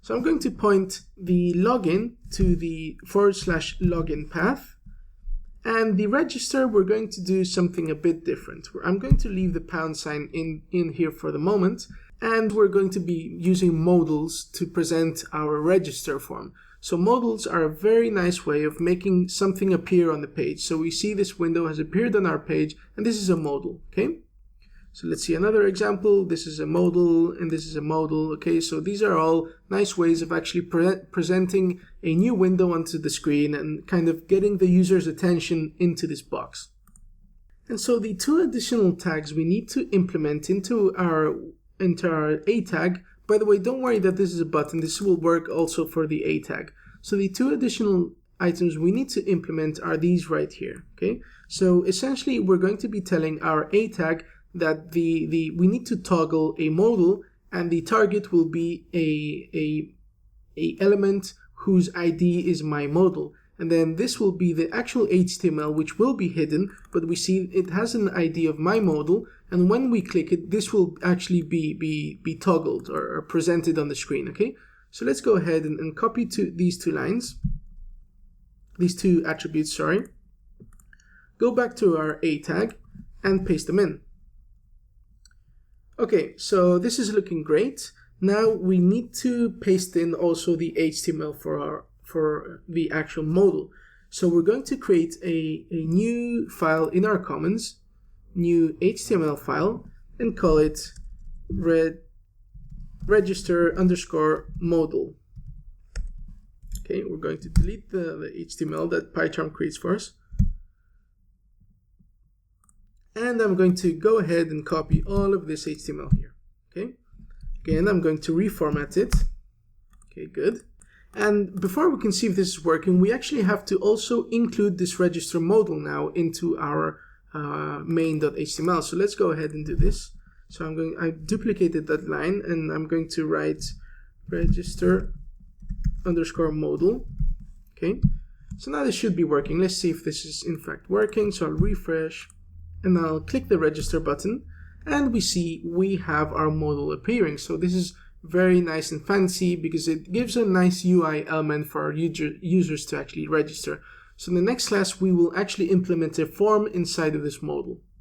So I'm going to point the login to the /login path, and the register, we're going to do something a bit different. I'm going to leave the pound sign in here for the moment, and we're going to be using modals to present our register form. So modals are a very nice way of making something appear on the page. So we see this window has appeared on our page, and this is a modal, okay? So let's see another example. This is a modal, and this is a modal, okay? So these are all nice ways of actually presenting a new window onto the screen and kind of getting the user's attention into this box. And so the two additional tags we need to implement into our A tag. By the way, don't worry that this is a button. This will work also for the A tag. So the two additional items we need to implement are these right here, okay? So essentially, we're going to be telling our A tag that we need to toggle a modal, and the target will be a element whose ID is my modal. And then this will be the actual HTML, which will be hidden, but we see it has an ID of my modal, and when we click it, this will actually be toggled or presented on the screen, okay? So let's go ahead and copy these two attributes, sorry. Go back to our A tag and paste them in. Okay, so this is looking great. Now we need to paste in also the HTML for the actual modal. So we're going to create a new file in our commons, new HTML file, and call it register_modal. Okay, we're going to delete the HTML that PyCharm creates for us. And I'm going to go ahead and copy all of this HTML here, okay? Again, I'm going to reformat it. Okay, good. And before we can see if this is working, we actually have to also include this register modal now into our main.html. So let's go ahead and do this. So I duplicated that line, and I'm going to write register_modal. Okay, so now this should be working. Let's see if this is in fact working. So I'll refresh, and I'll click the register button, and we see we have our modal appearing. So this is very nice and fancy because it gives a nice UI element for our users to actually register. So in the next class, we will actually implement a form inside of this modal.